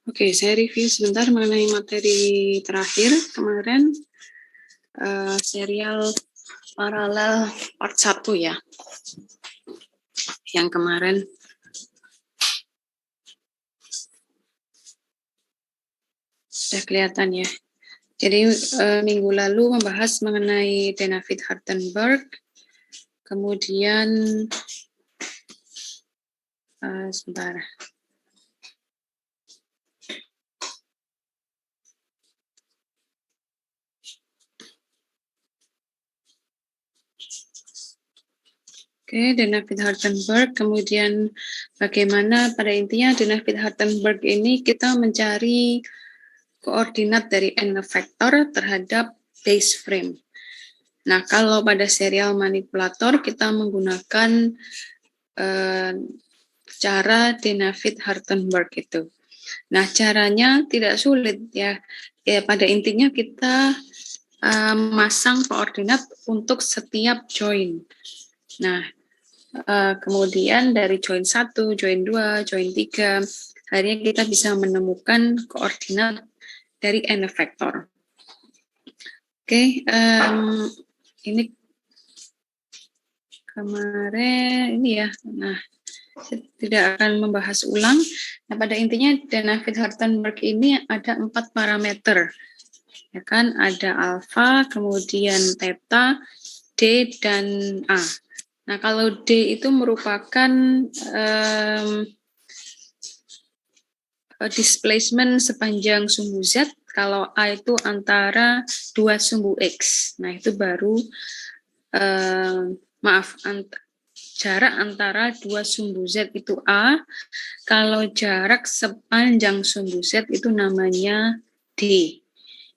Oke, saya review sebentar mengenai materi terakhir kemarin, serial paralel part 1 ya. Yang kemarin sudah kelihatan ya. Jadi minggu lalu membahas mengenai David Hartenberg, kemudian sebentar. Oke, David Hartenberg, kemudian bagaimana pada intinya David Hartenberg ini kita mencari koordinat dari n vektor terhadap base frame. Nah, kalau pada serial manipulator kita menggunakan cara David Hartenberg itu. Nah, caranya tidak sulit ya. Ya, pada intinya kita masang koordinat untuk setiap join. Nah, kemudian dari join 1, join 2, join 3, akhirnya kita bisa menemukan koordinat dari n vektor. Oke, ini kemarin ini ya. Nah, saya tidak akan membahas ulang. Nah, pada intinya David Hartenberg ini ada 4 parameter. Ya kan, ada alfa, kemudian theta, D, dan A. Nah, kalau D itu merupakan displacement sepanjang sumbu Z, kalau A itu antara 2 sumbu X. Nah, itu baru jarak antara 2 sumbu Z itu A, kalau jarak sepanjang sumbu Z itu namanya D.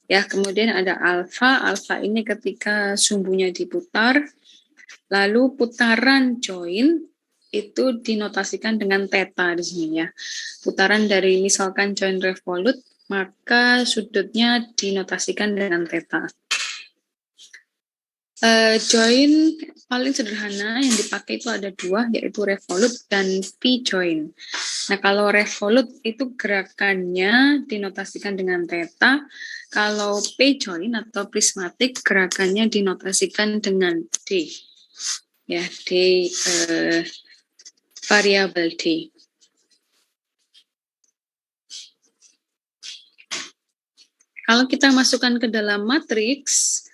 Ya, kemudian ada alfa. Alfa ini ketika sumbunya diputar, lalu putaran join itu dinotasikan dengan theta di sini ya. Putaran dari misalkan join revolute, maka sudutnya dinotasikan dengan theta. Join paling sederhana yang dipakai itu ada 2, yaitu revolute dan p-join. Nah, kalau revolute itu gerakannya dinotasikan dengan theta, kalau p-join atau prismatik gerakannya dinotasikan dengan d. Ya, d variabel d. Kalau kita masukkan ke dalam matriks,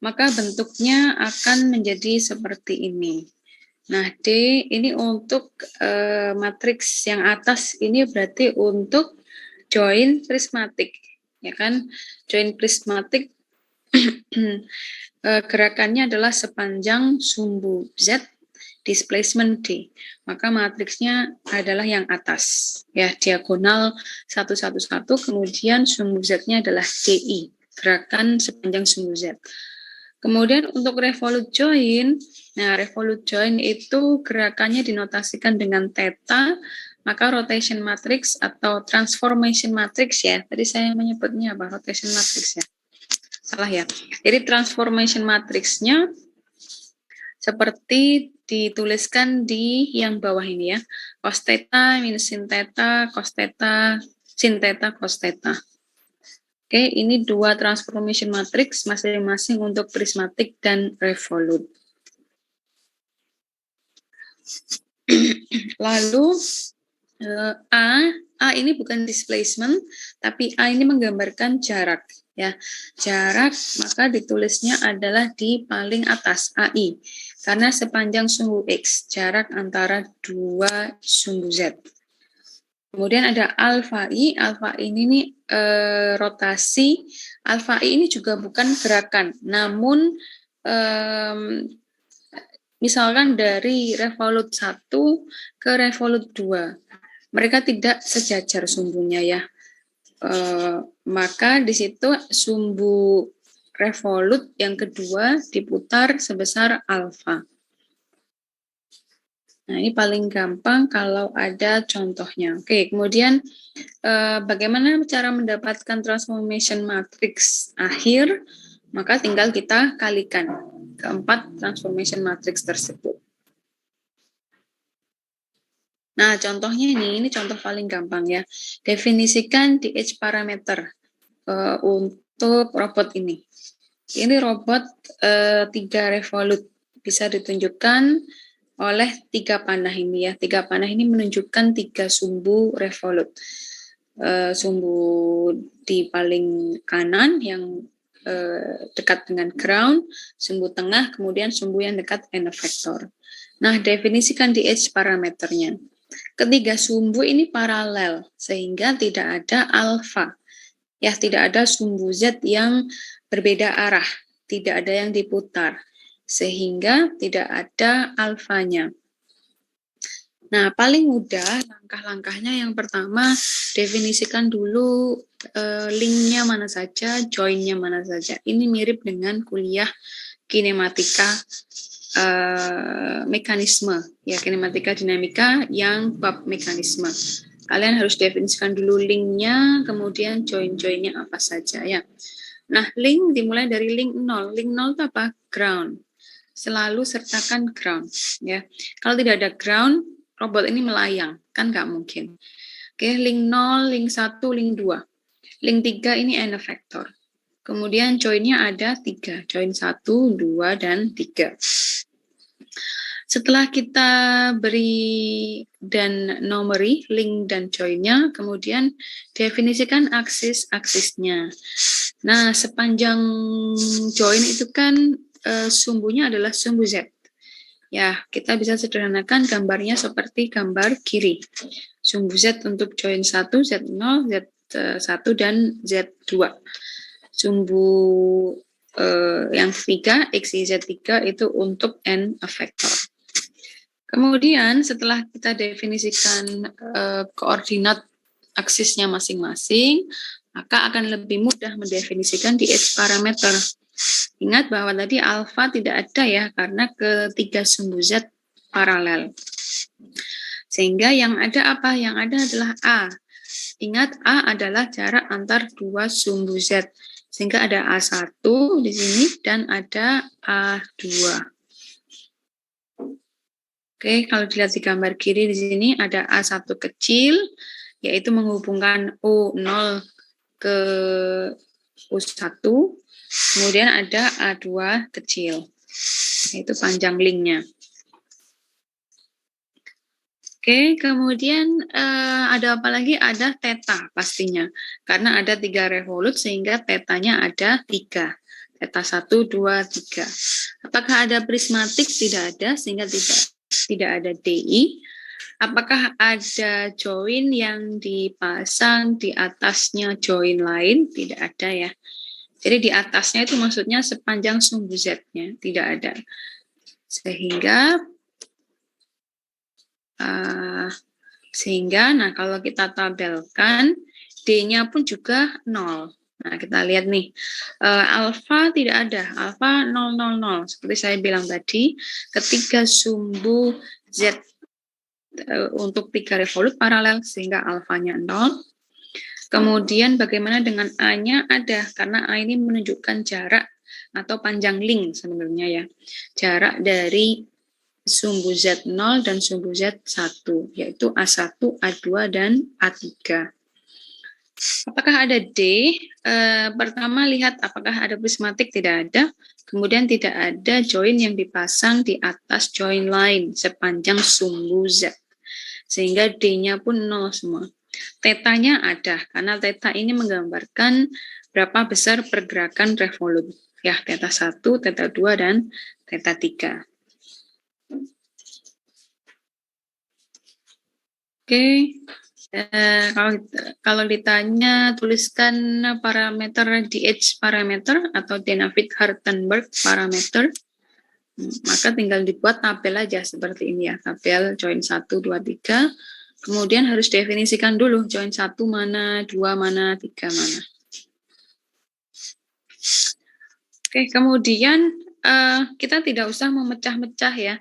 maka bentuknya akan menjadi seperti ini. Nah, D ini untuk matriks yang atas ini berarti untuk join prismatik, ya kan? Join prismatik gerakannya adalah sepanjang sumbu Z, displacement D. Maka matriksnya adalah yang atas, ya, diagonal 111, kemudian sumbu Z-nya adalah DI, gerakan sepanjang sumbu Z. Kemudian untuk revolute join, nah revolute join itu gerakannya dinotasikan dengan theta, maka rotation matrix atau transformation matrix ya. Tadi saya menyebutnya apa? Rotation matrix ya. Salah ya. Jadi transformation matrixnya seperti dituliskan di yang bawah ini ya. Cos theta minus sin theta, cos theta, sin theta, cos theta. Oke, ini 2 transformation matrix masing-masing untuk prismatik dan revolute. Lalu A ini bukan displacement, tapi A ini menggambarkan jarak. Ya, jarak maka ditulisnya adalah di paling atas AI, karena sepanjang sumbu X, jarak antara 2 sumbu Z. Kemudian ada alfa I ini nih rotasi. Alfa I ini juga bukan gerakan, namun misalkan dari revolute 1 ke revolute 2, mereka tidak sejajar sumbunya ya. Maka di situ sumbu revolute yang kedua diputar sebesar alfa. Nah, ini paling gampang kalau ada contohnya. Oke, kemudian bagaimana cara mendapatkan transformation matrix akhir? Maka tinggal kita kalikan keempat transformation matrix tersebut. Nah, contohnya ini contoh paling gampang ya. Definisikan DH parameter untuk robot ini. Ini robot 3 revolut, bisa ditunjukkan oleh 3 panah ini ya. 3 panah ini menunjukkan 3 sumbu revolut. Sumbu di paling kanan yang dekat dengan ground, sumbu tengah, kemudian sumbu yang dekat end effector. Nah, definisikan DH parameternya. Ketiga sumbu ini paralel, sehingga tidak ada alfa. Ya, tidak ada sumbu Z yang berbeda arah, tidak ada yang diputar, sehingga tidak ada alfanya. Nah, paling mudah langkah-langkahnya yang pertama, definisikan dulu linknya mana saja, joinnya mana saja. Ini mirip dengan kuliah kinematika mekanisme, ya kinematika dinamika yang bab mekanisme. Kalian harus definisikan dulu linknya, kemudian join-joinnya apa saja ya. Nah, link dimulai dari link 0. Link 0 itu apa? Ground. Selalu sertakan ground ya. Kalau tidak ada ground, robot ini melayang, kan nggak mungkin. Oke, link 0, link 1, link 2. Link 3 ini end effector. Kemudian joinnya ada 3, join 1, 2, dan 3. Setelah kita beri dan nomori link dan joinnya, kemudian definisikan aksis-aksisnya. Nah, sepanjang join itu kan sumbunya adalah sumbu Z. Ya, kita bisa sederhanakan gambarnya seperti gambar kiri. Sumbu Z untuk join 1, Z0, Z1, dan Z2. Sumbu yang ketiga, X, Y, Z3 itu untuk end effector. Kemudian setelah kita definisikan koordinat aksisnya masing-masing, maka akan lebih mudah mendefinisikan DH parameter. Ingat bahwa tadi alfa tidak ada ya, karena ketiga sumbu Z paralel. Sehingga yang ada apa? Yang ada adalah A. Ingat, A adalah jarak antar dua sumbu Z. Sehingga ada A1 di sini dan ada A2. Oke, kalau dilihat di gambar kiri di sini ada A1 kecil, yaitu menghubungkan O0 ke O1. Kemudian ada A2 kecil, yaitu panjang linknya. Oke, kemudian ada apa lagi? Ada theta pastinya. Karena ada 3 revolut sehingga tetanya ada 3. Theta 1, 2, 3. Apakah ada prismatik? Tidak ada, sehingga tidak ada DI. Apakah ada join yang dipasang di atasnya join lain? Tidak ada ya. Jadi di atasnya itu maksudnya sepanjang sumbu Z-nya, tidak ada. Sehingga, nah kalau kita tabelkan, D-nya pun juga 0. Nah, kita lihat nih, alfa tidak ada, alfa 000. Seperti saya bilang tadi, ketika sumbu Z untuk 3 revolut paralel, sehingga alfanya 0. Kemudian bagaimana dengan A-nya ada, karena A ini menunjukkan jarak atau panjang link sebenarnya ya. Jarak dari sumbu Z0 dan sumbu Z1, yaitu A1, A2, dan A3. Apakah ada D? Pertama lihat apakah ada prismatik, tidak ada. Kemudian tidak ada join yang dipasang di atas join lain sepanjang sumbu Z. Sehingga D-nya pun 0 semua. Tetanya ada, karena teta ini menggambarkan berapa besar pergerakan revolut. Ya, teta 1, teta 2, dan teta 3. Oke, kalau ditanya tuliskan parameter DH parameter atau Dynavik-Hartenberg parameter, maka tinggal dibuat tabel aja seperti ini ya, tabel join 1, 2, 3. Kemudian harus definisikan dulu join 1 mana, 2 mana, 3 mana. Oke, kemudian kita tidak usah memecah-mecah ya.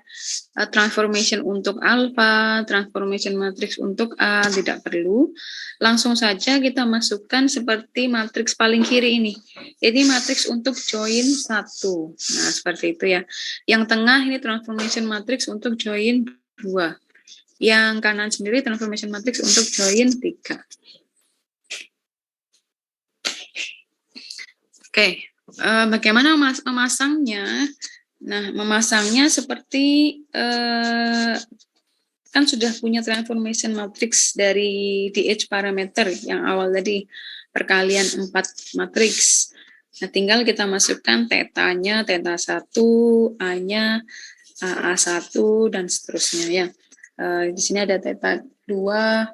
Transformation untuk alpha, transformation matrix untuk A, tidak perlu. Langsung saja kita masukkan seperti matriks paling kiri ini. Ini matriks untuk join 1. Nah, seperti itu ya. Yang tengah ini transformation matrix untuk join 2. Yang kanan sendiri transformation matrix untuk join 3. Oke, bagaimana memasangnya? Nah, memasangnya seperti kan sudah punya transformation matrix dari DH parameter yang awal tadi, perkalian 4 matriks. Nah, tinggal kita masukkan tetanya, teta 1, A-nya, AA1, dan seterusnya ya. Di sini ada teta 2,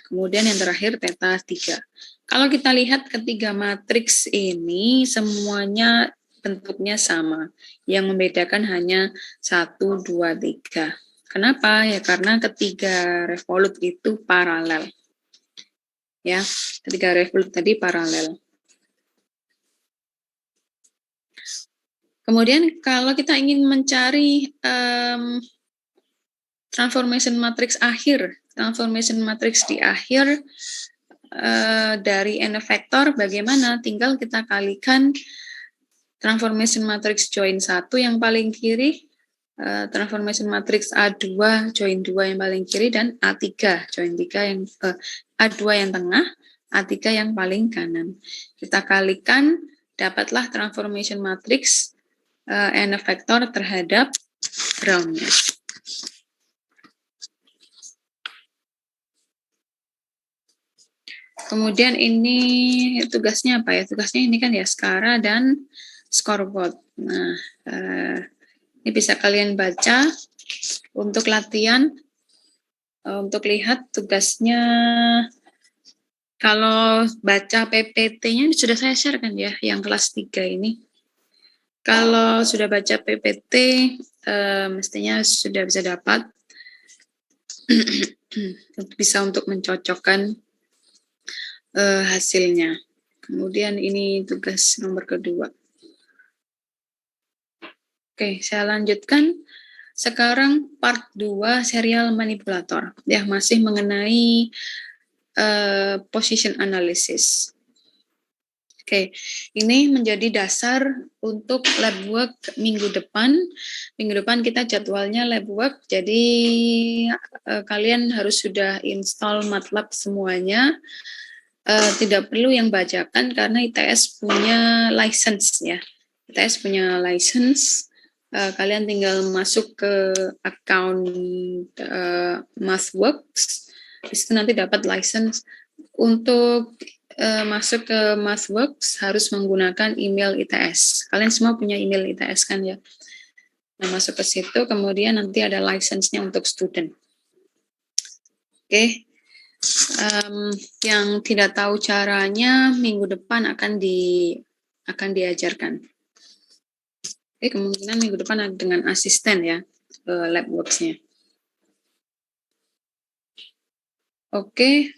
kemudian yang terakhir teta 3. Kalau kita lihat ketiga matriks ini semuanya bentuknya sama. Yang membedakan hanya 1, 2, 3. Kenapa? Ya karena ketiga revolut itu paralel. Ya, ketiga revolut tadi paralel. Kemudian kalau kita ingin mencari transformation matrix akhir, transformation matrix di akhir dari n vektor, bagaimana? Tinggal kita kalikan transformation matrix join 1 yang paling kiri, transformation matrix A2 join 2 yang paling kiri, dan A3 join 3 yang A2 yang tengah, A3 yang paling kanan. Kita kalikan, dapatlah transformation matrix n vektor terhadap ground-nya. Kemudian ini tugasnya apa ya? Tugasnya ini kan ya skara dan scoreboard. Nah, ini bisa kalian baca untuk latihan. Untuk lihat tugasnya, kalau baca PPT-nya sudah saya share kan ya, yang kelas 3 ini. Kalau sudah baca PPT, mestinya sudah bisa dapat. Bisa untuk mencocokkan hasilnya. Kemudian ini tugas nomor kedua. Oke, saya lanjutkan. Sekarang part 2 serial manipulator. Ya, masih mengenai position analysis. Oke, ini menjadi dasar untuk lab work minggu depan. Minggu depan kita jadwalnya lab work, jadi kalian harus sudah install MATLAB semuanya. Tidak perlu yang bacakan karena ITS punya license ya. ITS punya license. Kalian tinggal masuk ke account MathWorks. Di situ nanti dapat license. Untuk masuk ke MathWorks harus menggunakan email ITS. Kalian semua punya email ITS kan ya. Nah, masuk ke situ, kemudian nanti ada license-nya untuk student. Oke. Yang tidak tahu caranya minggu depan akan diajarkan. Oke, kemungkinan minggu depan dengan asisten ya, lab works-nya. Oke,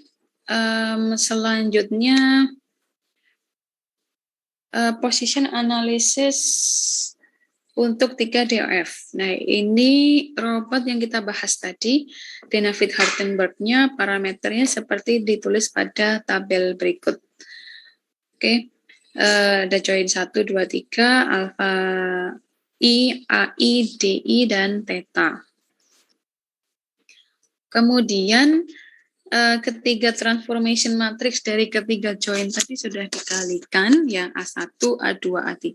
selanjutnya position analysis untuk 3 DOF. Nah, ini robot yang kita bahas tadi, David Hartenberg-nya, parameternya seperti ditulis pada tabel berikut. Oke, ada join 1, 2, 3, alfa I, AI, DI, dan theta. Kemudian ketiga transformation matrix dari ketiga join tadi sudah dikalikan, ya A1, A2, A3.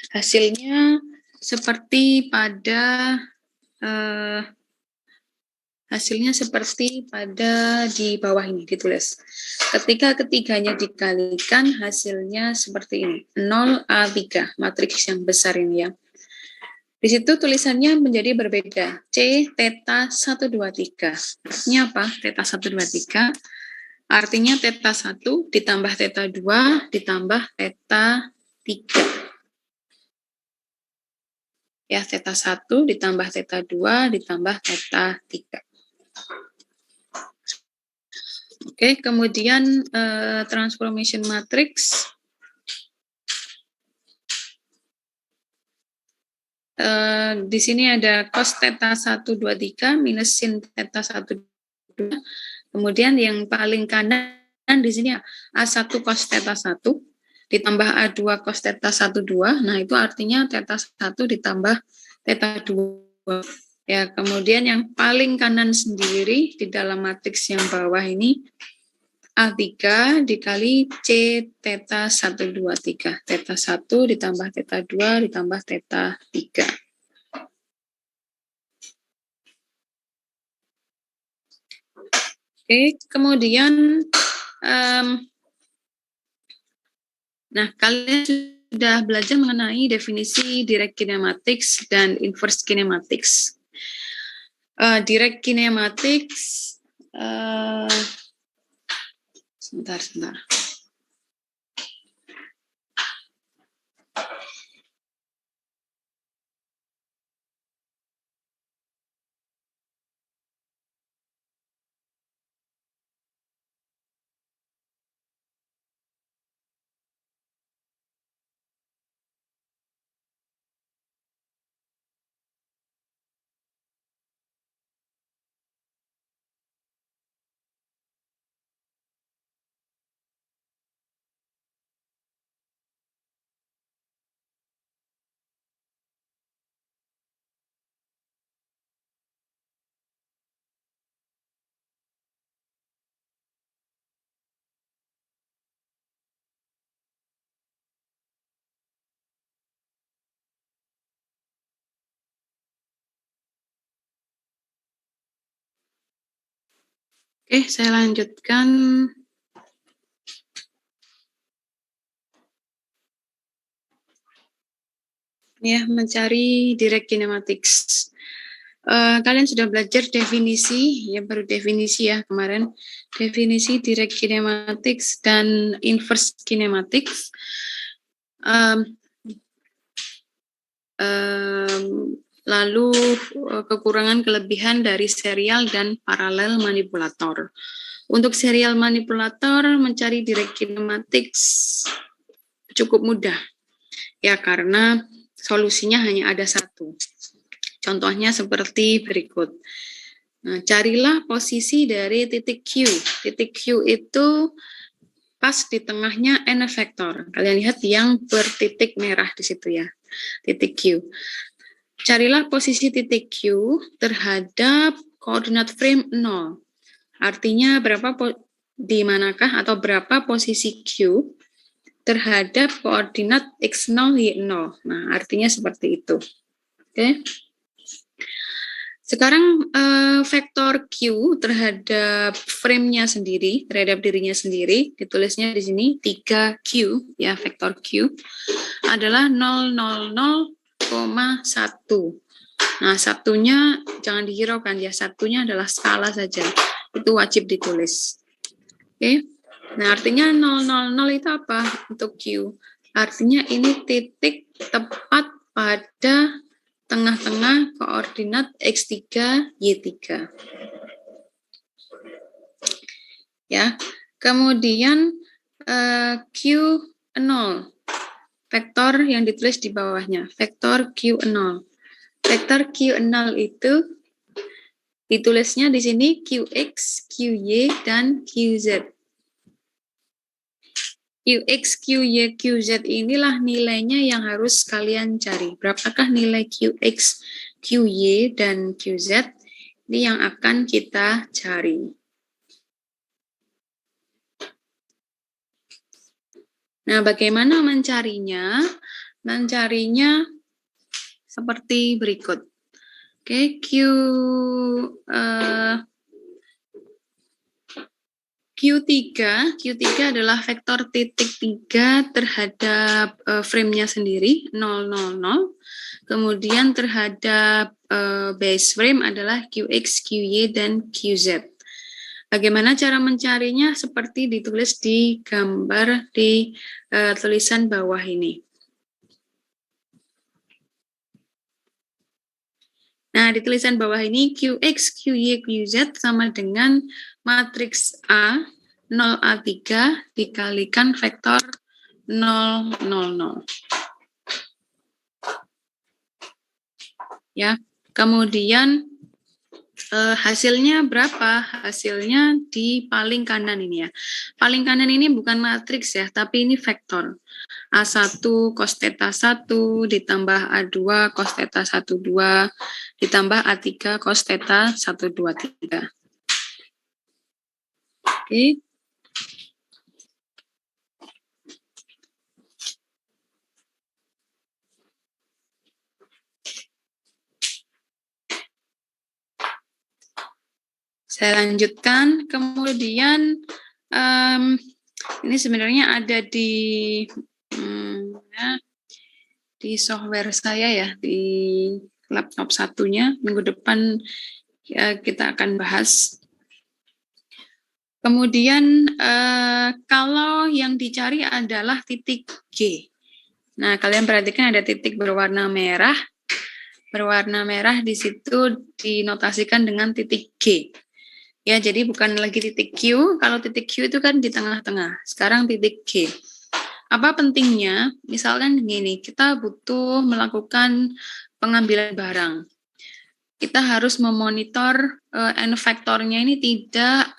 Hasilnya seperti pada di bawah ini ditulis. Ketika ketiganya dikalikan, hasilnya seperti ini, 0A3, matriks yang besar ini ya. Di situ tulisannya menjadi berbeda. C, theta 1, 2, 3. Artinya apa? Theta 1, 2, 3. Artinya theta 1 ditambah theta 2 ditambah theta 3. Ya, theta 1 ditambah theta 2 ditambah theta 3. Oke, kemudian transformation matrix. Di sini ada cos theta 1, 2, 3 minus sin theta 1, 2. Kemudian yang paling kanan di sini A1 cos theta 1 ditambah A2 cos theta 1, 2. Nah, itu artinya theta 1 ditambah theta 2. Ya, kemudian yang paling kanan sendiri di dalam matriks yang bawah ini A3 dikali C theta 1, 2, 3. Theta 1 ditambah theta 2 ditambah theta 3. Oke, kemudian nah, kalian sudah belajar mengenai definisi direct kinematics dan inverse kinematics. Direct kinematics, sebentar. Oke, saya lanjutkan. Ya, mencari direct kinematics. Kalian sudah belajar definisi, ya baru definisi ya kemarin, definisi direct kinematics dan inverse kinematics. Lalu kekurangan kelebihan dari serial dan paralel manipulator. Untuk serial manipulator mencari direct kinematics cukup mudah, ya karena solusinya hanya ada satu. Contohnya seperti berikut. Nah, carilah posisi dari titik Q. Titik Q itu pas di tengahnya n vektor. Kalian lihat yang bertitik merah di situ ya, titik Q. Carilah posisi titik Q terhadap koordinat frame 0. Artinya di manakah atau berapa posisi Q terhadap koordinat x0, y0. Nah, artinya seperti itu. Oke. Sekarang vektor Q terhadap frame-nya sendiri, terhadap dirinya sendiri, ditulisnya di sini 3Q, ya vektor Q, adalah 000,1. Nah, satunya jangan dihiraukan ya, satunya adalah skala saja. Itu wajib ditulis. Oke. Nah, artinya 000 itu apa untuk Q? Artinya ini titik tepat pada tengah-tengah koordinat X3, Y3. Ya. Kemudian Q0, vektor yang ditulis di bawahnya, vektor Q0. Vektor Q0 itu ditulisnya di sini QX, QY, dan QZ. QX, QY, QZ inilah nilainya yang harus kalian cari. Berapakah nilai QX, QY, dan QZ? Ini yang akan kita cari. Nah, bagaimana mencarinya? Mencarinya seperti berikut. Oke, Q3 adalah vektor titik 3 terhadap frame-nya sendiri, 000. Kemudian terhadap base frame adalah QX, QY, dan QZ. Bagaimana cara mencarinya? Seperti ditulis di gambar di tulisan bawah ini. Nah, di tulisan bawah ini QX, QY, QZ sama dengan matriks A 0A3 dikalikan vektor 0, 0, 0. Ya, kemudian Hasilnya berapa? Hasilnya di paling kanan ini ya. Paling kanan ini bukan matriks ya, tapi ini vektor. A1 cos theta 1 ditambah A2 cos theta 12 ditambah A3 cos theta 123. Oke. Saya lanjutkan, kemudian ini sebenarnya ada di di software saya ya, di laptop satunya. Minggu depan kita akan bahas. Kemudian kalau yang dicari adalah titik G. Nah, kalian perhatikan ada titik berwarna merah. Berwarna merah di situ dinotasikan dengan titik G. Ya, jadi bukan lagi titik Q. Kalau titik Q itu kan di tengah-tengah. Sekarang titik G. Apa pentingnya? Misalkan gini, kita butuh melakukan pengambilan barang. Kita harus memonitor n vektornya ini tidak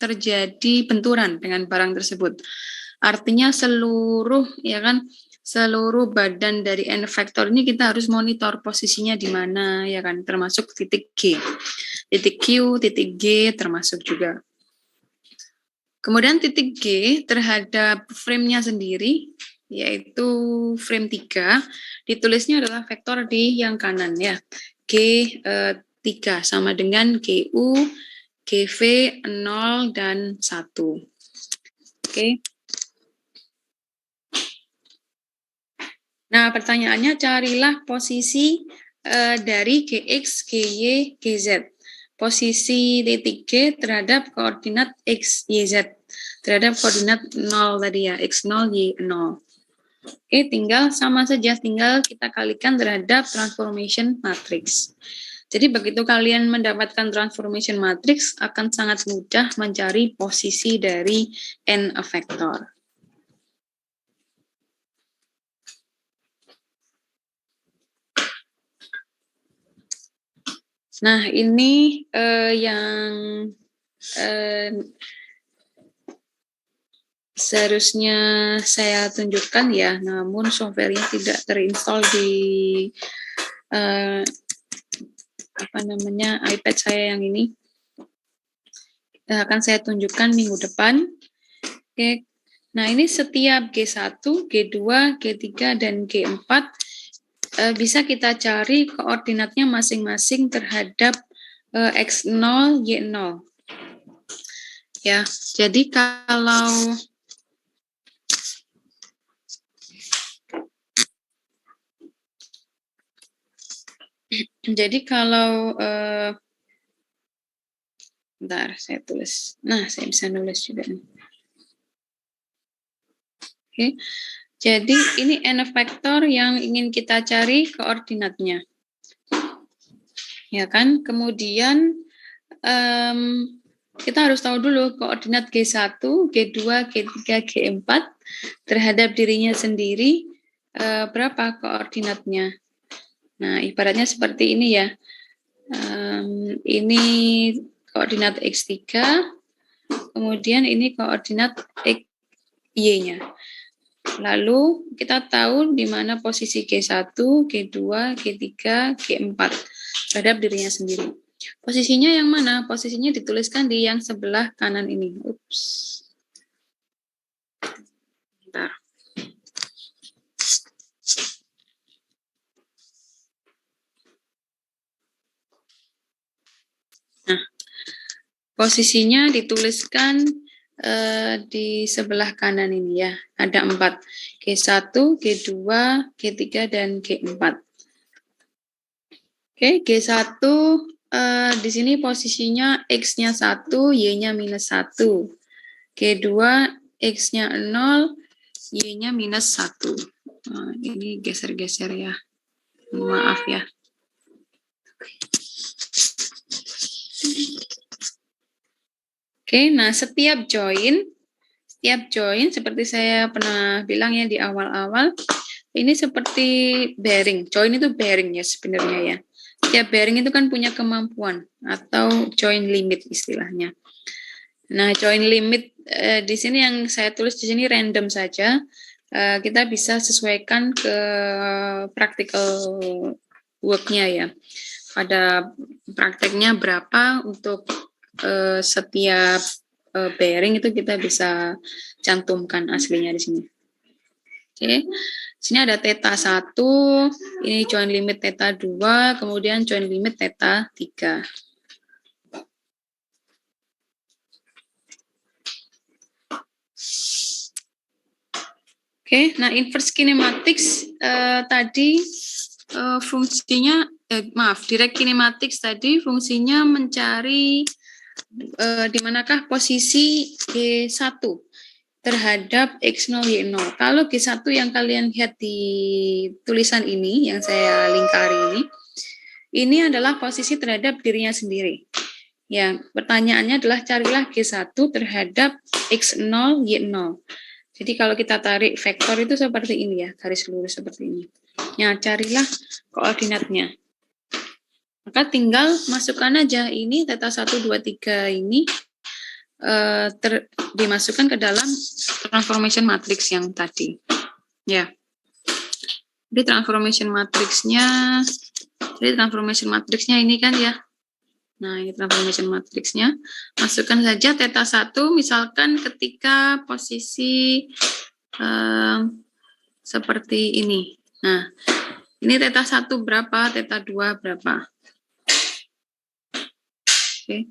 terjadi benturan dengan barang tersebut. Artinya seluruh badan dari n vektor ini kita harus monitor posisinya di mana ya kan, termasuk titik G. Titik Q, titik G termasuk juga. Kemudian titik G terhadap frame-nya sendiri, yaitu frame 3, ditulisnya adalah vektor di yang kanan ya. G3 sama dengan GU, GV 0 dan 1. Oke. Nah, pertanyaannya carilah posisi dari GX, GY, GZ. Posisi titik G terhadap koordinat X, Y, Z. Terhadap koordinat 0 tadi ya, X0, Y0. Oke, tinggal sama saja, tinggal kita kalikan terhadap transformation matrix. Jadi begitu kalian mendapatkan transformation matrix, akan sangat mudah mencari posisi dari n vektor. Nah, ini yang seharusnya saya tunjukkan ya, namun softwarenya tidak terinstall di iPad saya yang ini. Akan saya tunjukkan minggu depan. Oke. Nah, ini setiap G1, G2, G3, dan G4 bisa kita cari koordinatnya masing-masing terhadap X0, Y0. Ya, jadi kalau bentar, saya tulis. Nah, saya bisa nulis juga nih. Oke. Jadi ini n vektor yang ingin kita cari koordinatnya. Ya kan? Kemudian kita harus tahu dulu koordinat G1, G2, G3, G4 terhadap dirinya sendiri berapa koordinatnya. Nah, ibaratnya seperti ini ya. Ini koordinat X3, kemudian ini koordinat Y-nya. Lalu kita tahu di mana posisi G1, G2, G3, G4 terhadap dirinya sendiri. Posisinya yang mana? Posisinya dituliskan di yang sebelah kanan ini. Ups. Bentar. Nah, posisinya dituliskan di sebelah kanan ini ya, ada 4, G1, G2, G3, dan G4. Oke, G1 di sini posisinya X-nya 1, Y-nya minus 1. G2, X-nya 0, Y-nya minus 1. Nah, ini geser-geser ya, maaf ya. Oke, nah setiap join seperti saya pernah bilang ya di awal-awal, ini seperti bearing. Join itu bearing ya sebenarnya ya. Tiap bearing itu kan punya kemampuan atau join limit istilahnya. Nah, join limit di sini yang saya tulis di sini random saja. Kita bisa sesuaikan ke practical work-nya ya. Pada prakteknya berapa untuk setiap bearing itu kita bisa cantumkan aslinya di sini. Oke. Sini ada theta 1, ini join limit theta 2, kemudian join limit theta 3. Oke, nah inverse kinematics tadi fungsinya, direct kinematics tadi fungsinya mencari di manakah posisi G1 terhadap X0, Y0. Kalau G1 yang kalian lihat di tulisan ini, yang saya lingkari ini adalah posisi terhadap dirinya sendiri. Ya, pertanyaannya adalah carilah G1 terhadap X0, Y0. Jadi kalau kita tarik vektor itu seperti ini ya, garis lurus seperti ini. Ya, carilah koordinatnya. Maka tinggal masukkan aja ini theta 1, 2, 3 ini dimasukkan ke dalam transformation matrix yang tadi. Ya. Jadi transformation matrixnya ini kan ya. Nah, ini transformation matrixnya. Masukkan saja theta 1, misalkan ketika posisi seperti ini. Nah, ini theta 1 berapa, theta 2 berapa. Oke.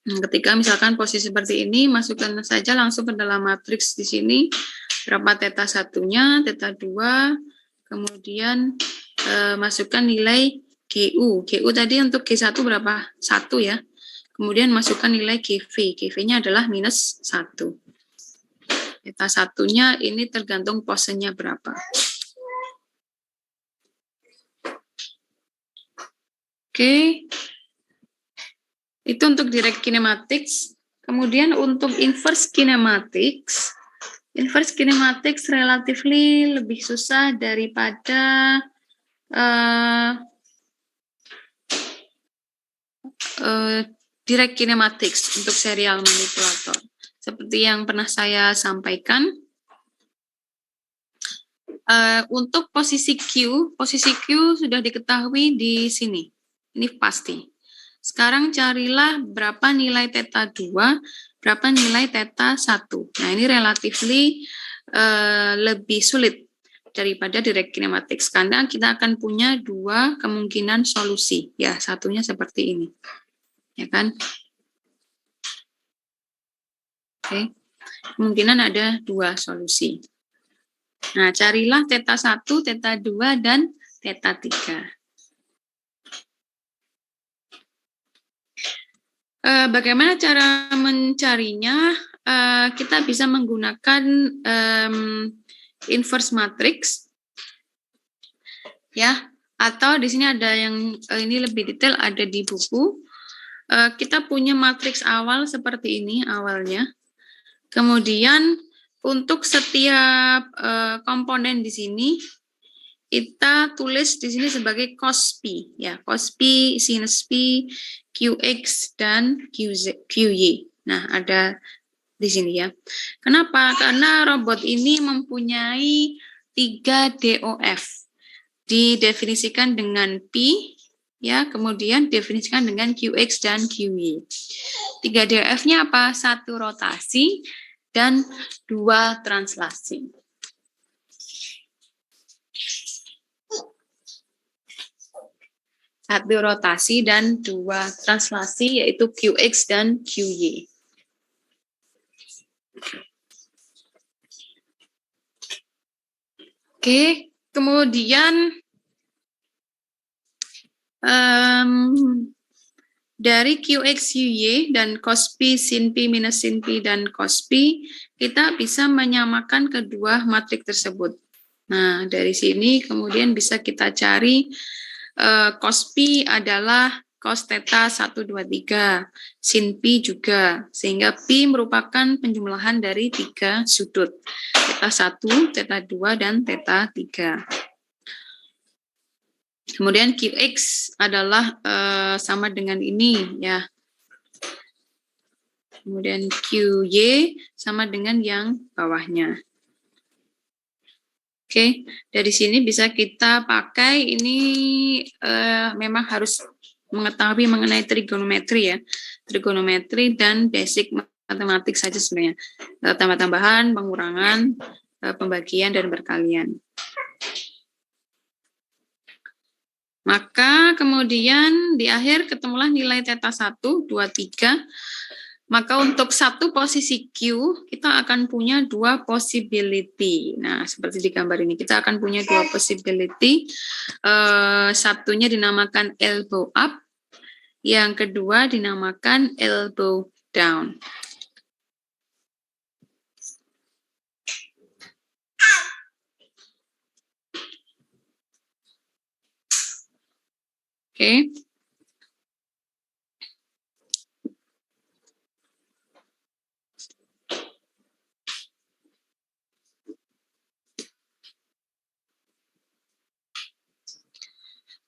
Nah, ketika misalkan posisi seperti ini, masukkan saja langsung ke dalam matriks di sini. Berapa theta 1-nya, theta 2, kemudian masukkan nilai GU. GU tadi untuk G1 berapa? 1 ya. Kemudian masukkan nilai GV. GV-nya adalah minus 1. Theta 1-nya ini tergantung posenya berapa. Oke. Itu untuk direct kinematics. Kemudian untuk inverse kinematics relatively lebih susah daripada direct kinematics untuk serial manipulator. Seperti yang pernah saya sampaikan, untuk posisi Q sudah diketahui di sini. Ini pasti. Sekarang carilah berapa nilai theta 2, berapa nilai theta 1. Nah, ini relatively lebih sulit daripada direct kinematics, karena kita akan punya dua kemungkinan solusi. Ya, satunya seperti ini. Ya kan? Oke. Kemungkinan ada dua solusi. Nah, carilah theta 1, theta 2, dan theta 3. Bagaimana cara mencarinya? Kita bisa menggunakan inverse matrix, ya. Atau di sini ada yang ini lebih detail, ada di buku. Kita punya matriks awal seperti ini awalnya. Kemudian untuk setiap komponen di sini kita tulis di sini sebagai cos P, ya, cos P, sinus P, Qx dan Qy. Nah, ada di sini ya. Kenapa? Karena robot ini mempunyai 3 DOF. Didefinisikan dengan P, ya, kemudian definisikan dengan Qx dan Qy. 3 DOF-nya apa? 1 rotasi dan 2 translasi. Satu rotasi dan 2 translasi, yaitu Qx dan Qy. Oke, kemudian dari Qx, Qy dan cos P, sin P, minus sin P, dan cos P, kita bisa menyamakan kedua matriks tersebut. Nah, dari sini kemudian bisa kita cari cos P adalah cos theta 1, 2, 3, sin P juga, sehingga P merupakan penjumlahan dari 3 sudut, theta 1, theta 2, dan theta 3. Kemudian QX adalah sama dengan ini ya. Kemudian QY sama dengan yang bawahnya. Oke, dari sini bisa kita pakai ini memang harus mengetahui mengenai trigonometri ya. Trigonometri dan basic matematik saja sebenarnya. Tambah-tambahan, pengurangan, pembagian, dan perkalian. Maka kemudian di akhir ketemulah nilai theta 1, 2, 3. Maka untuk satu posisi Q, kita akan punya dua possibility. Nah, seperti di gambar ini, kita akan punya dua possibility. Satunya dinamakan elbow up, yang kedua dinamakan elbow down. Oke.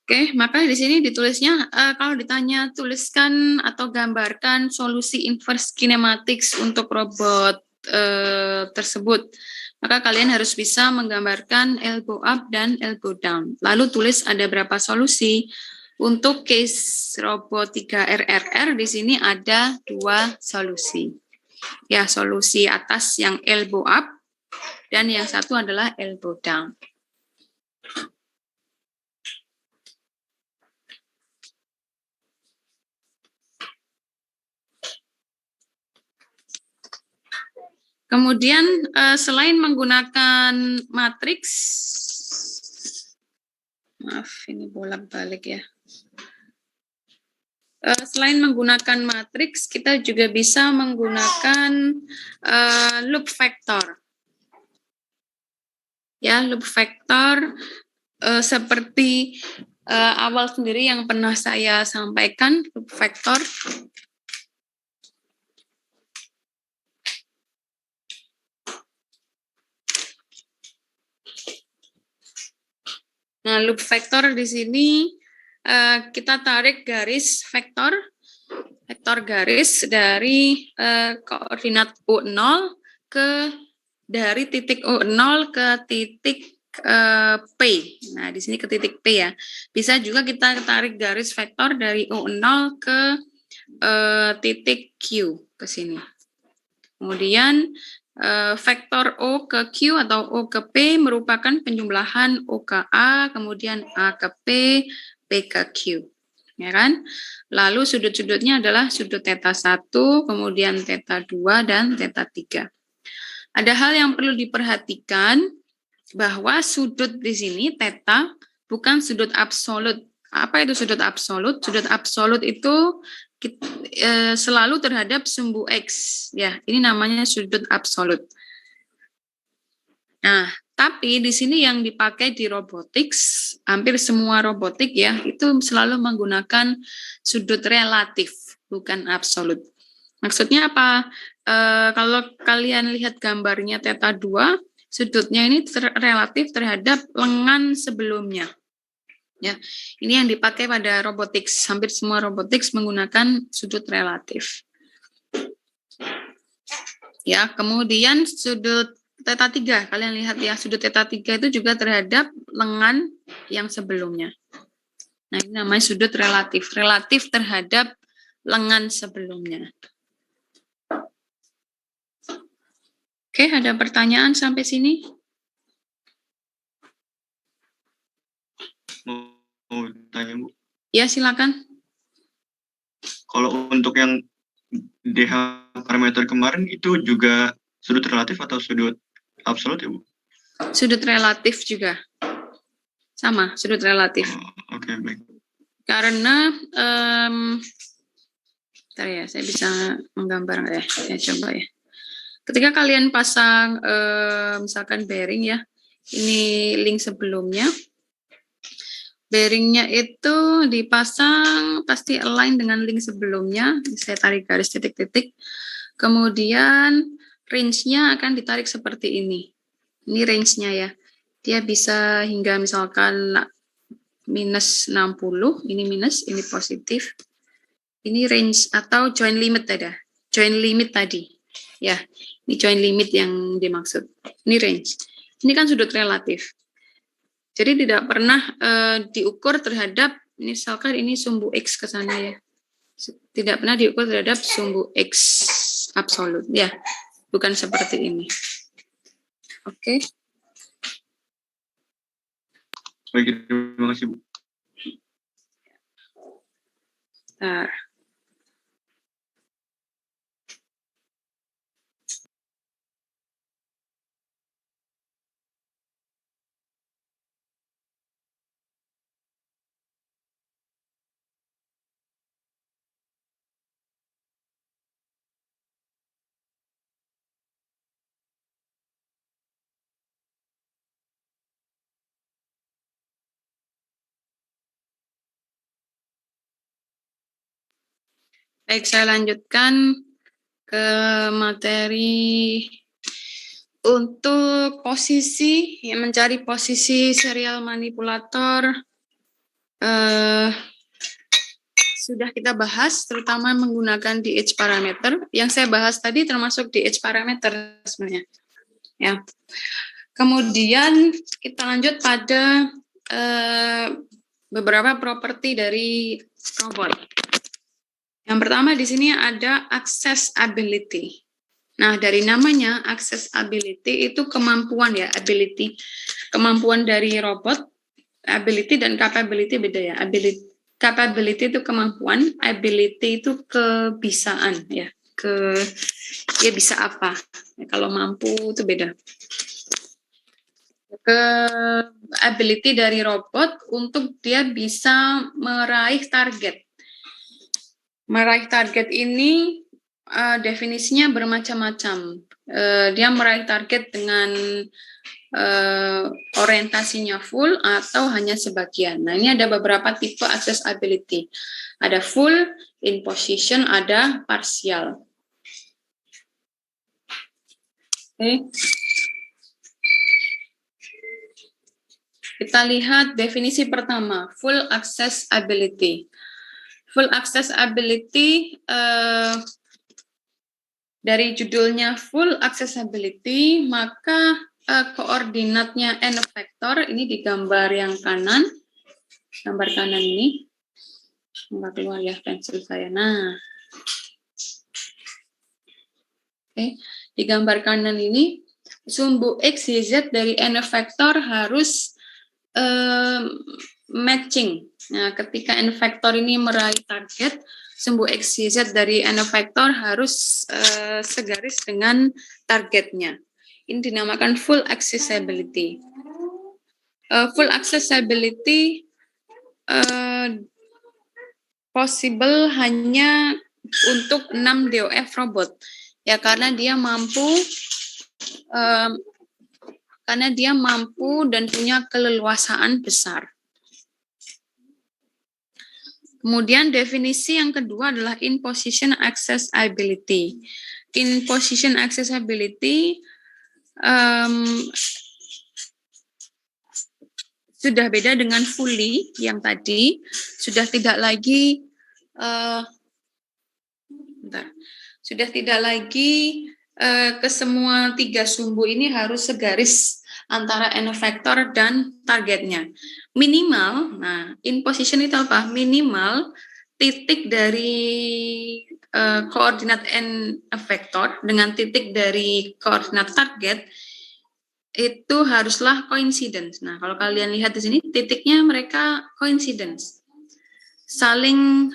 Oke, maka di sini ditulisnya kalau ditanya tuliskan atau gambarkan solusi inverse kinematics untuk robot tersebut. Maka kalian harus bisa menggambarkan elbow up dan elbow down. Lalu tulis ada berapa solusi. Untuk case robot 3RRR di sini ada dua solusi. Ya, solusi atas yang elbow up dan yang satu adalah elbow down. Kemudian selain menggunakan matriks, maaf ini bolak-balik ya. Selain menggunakan matriks, kita juga bisa menggunakan loop vector. Ya, loop vector seperti awal sendiri yang pernah saya sampaikan, loop vector. Nah, loop vector di sini kita tarik garis vektor garis dari koordinat U0 dari titik U0 ke titik P. Nah, di sini ke titik P ya. Bisa juga kita tarik garis vektor dari U0 ke titik Q ke sini. Kemudian vektor O ke Q atau O ke P merupakan penjumlahan O ke A, kemudian A ke P, P ke Q. Ya kan? Lalu sudut-sudutnya adalah sudut theta 1, kemudian theta 2, dan theta 3. Ada hal yang perlu diperhatikan bahwa sudut di sini theta bukan sudut absolut. Apa itu sudut absolut? Sudut absolut itu selalu terhadap sumbu X. Ya, ini namanya sudut absolut. Nah, tapi di sini yang dipakai di robotics, hampir semua robotik ya, itu selalu menggunakan sudut relatif, bukan absolut. Maksudnya apa? Kalau kalian lihat gambarnya theta 2, sudutnya ini relatif terhadap lengan sebelumnya. Ya, ini yang dipakai pada robotics. Hampir semua robotics menggunakan sudut relatif. Ya, kemudian sudut theta 3, kalian lihat ya, sudut theta 3 itu juga terhadap lengan yang sebelumnya. Nah, ini namanya sudut relatif. Relatif terhadap lengan sebelumnya. Oke, ada pertanyaan sampai sini? Mau tanya, Bu? Ya, silakan. Kalau untuk yang DH parameter kemarin itu juga sudut relatif atau sudut absolut ya, Bu? Sudut relatif juga. Sama, sudut relatif. Oke, baik. Karena, bentar ya, saya bisa menggambar nggak ya? Saya coba ya. Ketika kalian pasang, misalkan bearing ya, ini link sebelumnya. Bearingnya itu dipasang pasti align dengan link sebelumnya. Saya tarik garis titik-titik. Kemudian range-nya akan ditarik seperti ini. Ini range-nya ya. Dia bisa hingga misalkan minus 60, ini minus, ini positif. Ini range atau join limit ada. Join limit tadi. Ya, ini join limit yang dimaksud. Ini range. Ini kan sudut relatif. Jadi tidak pernah diukur terhadap, misalkan ini sumbu X ke sana ya. Tidak pernah diukur terhadap sumbu X absolut. Ya, bukan seperti ini. Oke. Baik, terima kasih, Bu. Bentar. Baik, saya lanjutkan ke materi untuk posisi, yang mencari posisi serial manipulator. Sudah kita bahas, terutama menggunakan DH parameter. Yang saya bahas tadi termasuk DH parameter sebenarnya. Ya. Kemudian kita lanjut pada beberapa properti dari robot. Yang pertama di sini ada accessibility. Nah, dari namanya accessibility itu kemampuan ya, ability. Kemampuan dari robot, ability dan capability beda ya. Capability itu kemampuan, ability itu kebisaan ya. Dia bisa apa? Ya, kalau mampu itu beda. Ability dari robot untuk dia bisa meraih target. Meraih target ini definisinya bermacam-macam. Dia meraih target dengan orientasinya full atau hanya sebagian. Nah, ini ada beberapa tipe accessibility. Ada full, in position, ada partial. Oke. Kita lihat definisi pertama, full accessibility. Full accessibility dari judulnya full accessibility, maka koordinatnya n vektor ini di gambar yang kanan. Gambar kanan ini. Nggak keluar ya pensil saya. Nah. Oke, di gambar kanan ini sumbu X, Y, Z dari n vektor harus matching. Nah, ketika n vektor ini meraih target, sumbu X, Y, Z dari n vektor harus segaris dengan targetnya. Ini dinamakan full accessibility. Full accessibility possible hanya untuk 6 DOF robot. Ya, karena dia mampu dan punya keleluasaan besar. Kemudian definisi yang kedua adalah in position accessibility. In position accessibility sudah beda dengan fully yang tadi, sudah tidak lagi ke semua 3 sumbu ini harus segaris antara n vektor dan targetnya. Minimal, nah in position itu apa? Minimal titik dari koordinat n vektor dengan titik dari koordinat target itu haruslah coincidence. Nah, kalau kalian lihat di sini titiknya mereka coincidence. Saling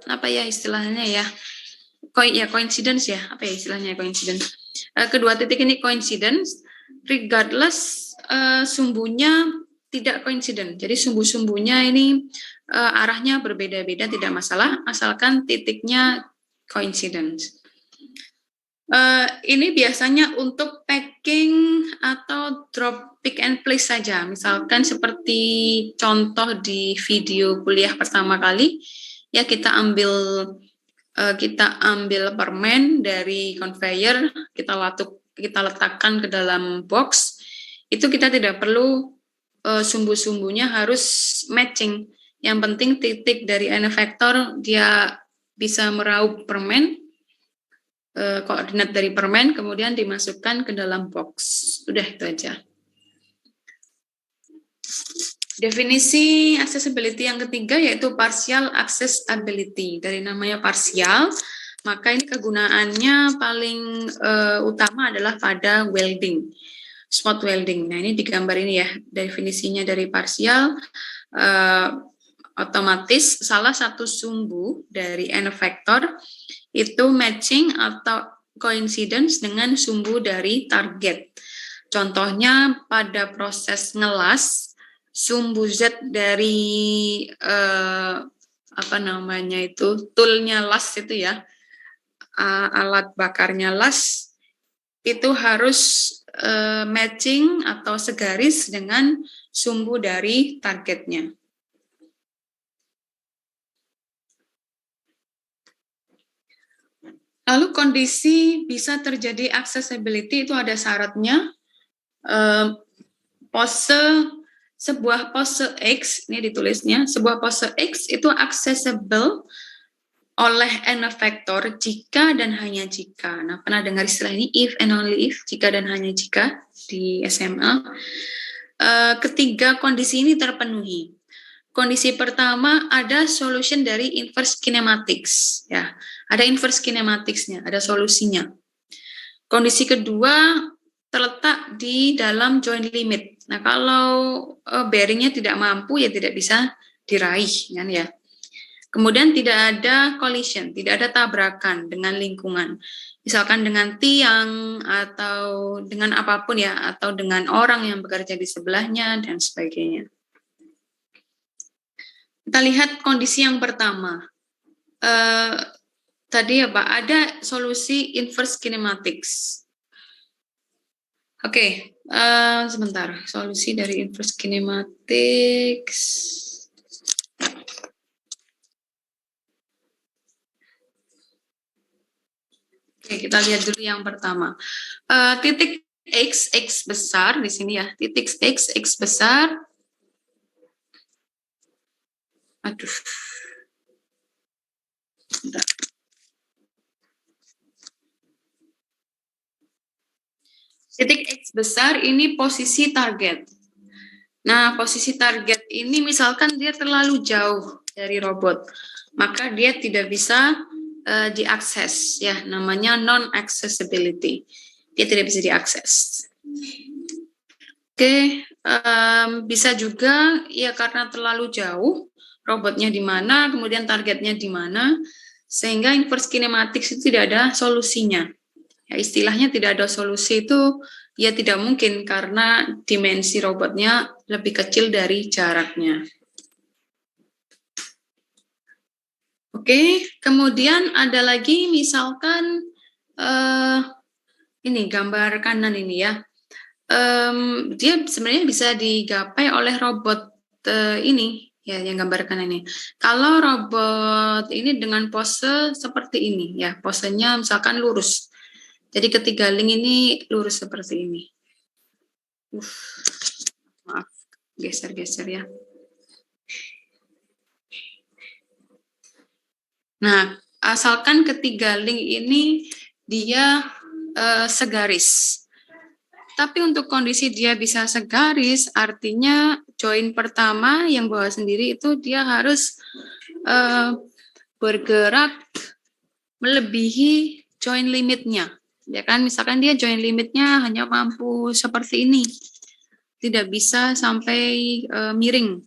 apa ya istilahnya ya? Coincidence ya, apa ya istilahnya coincidence. Kedua titik ini coincidence, regardless sumbunya tidak coincident. Jadi sumbu-sumbunya ini arahnya berbeda-beda tidak masalah, asalkan titiknya coincidence. Ini biasanya untuk packing atau drop pick and place saja. Misalkan seperti contoh di video kuliah pertama kali, ya kita ambil permen dari conveyor, kita letakkan ke dalam box, itu kita tidak perlu sumbu-sumbunya harus matching. Yang penting titik dari n vektor dia bisa meraup permen, koordinat dari permen, kemudian dimasukkan ke dalam box. Udah itu aja. Definisi accessibility yang ketiga yaitu partial accessibility. Dari namanya partial, maka ini kegunaannya paling utama adalah pada welding, spot welding. Nah, ini digambar ini ya, definisinya dari partial, otomatis salah satu sumbu dari n vektor itu matching atau coincidence dengan sumbu dari target. Contohnya pada proses ngelas, sumbu Z dari toolnya las itu ya, alat bakarnya las itu harus matching atau segaris dengan sumbu dari targetnya. Lalu kondisi bisa terjadi accessibility itu ada syaratnya. Sebuah pose X, ini ditulisnya, sebuah pose X itu accessible oleh n vektor jika dan hanya jika. Nah, pernah dengar istilah ini, if and only if, jika dan hanya jika di SMA. Ketiga kondisi ini terpenuhi. Kondisi pertama ada solution dari inverse kinematics, ya. Ada inverse kinematicsnya, ada solusinya. Kondisi kedua terletak di dalam joint limit. Nah, kalau bearingnya tidak mampu ya tidak bisa diraih, kan ya. Kemudian tidak ada collision, tidak ada tabrakan dengan lingkungan. Misalkan dengan tiang atau dengan apapun ya, atau dengan orang yang bekerja di sebelahnya dan sebagainya. Kita lihat kondisi yang pertama. Tadi apa? Ada solusi inverse kinematics. Oke, sebentar. Solusi dari inverse kinematics. Oke, kita lihat dulu yang pertama. Titik X besar di sini ya. Titik X besar. Aduh. Bentar. Titik X besar ini posisi target. Nah, posisi target ini misalkan dia terlalu jauh dari robot, maka dia tidak bisa diakses, ya, namanya non-accessibility. Dia tidak bisa diakses. Oke, bisa juga ya karena terlalu jauh, robotnya di mana, kemudian targetnya di mana, sehingga inverse kinematics itu tidak ada solusinya. Ya, istilahnya tidak ada solusi itu ya tidak mungkin karena dimensi robotnya lebih kecil dari jaraknya. Oke, kemudian ada lagi misalkan ini gambar kanan ini ya. Dia sebenarnya bisa digapai oleh robot ini ya yang gambar kanan ini. Kalau robot ini dengan pose seperti ini ya, posenya misalkan lurus. Jadi ketiga link ini lurus seperti ini. Maaf, geser-geser ya. Nah, asalkan ketiga link ini dia segaris. Tapi untuk kondisi dia bisa segaris, artinya join pertama yang bawah sendiri itu dia harus bergerak melebihi join limitnya. Ya kan, misalkan dia join limitnya hanya mampu seperti ini, tidak bisa sampai miring.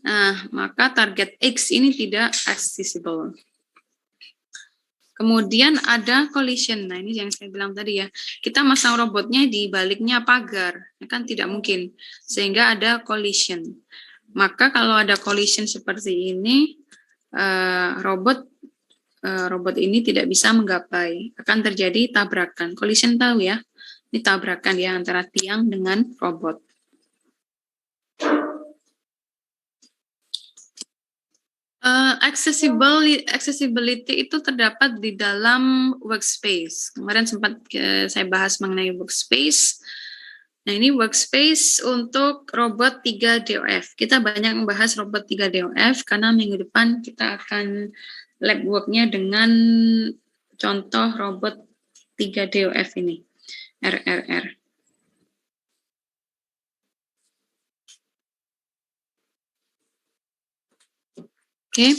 Nah, maka target X ini tidak accessible. Kemudian ada collision. Nah, ini yang saya bilang tadi ya. Kita masang robotnya di baliknya pagar, kan tidak mungkin. Sehingga ada collision. Maka kalau ada collision seperti ini, robot ini tidak bisa menggapai. Akan terjadi tabrakan. Collision tahu ya? Ini tabrakan ya antara tiang dengan robot. Accessibility itu terdapat di dalam workspace. Kemarin sempat saya bahas mengenai workspace. Nah, ini workspace untuk robot 3DOF. Kita banyak membahas robot 3DOF karena minggu depan kita akan lab work-nya dengan contoh robot 3DOF ini, RRR. Oke,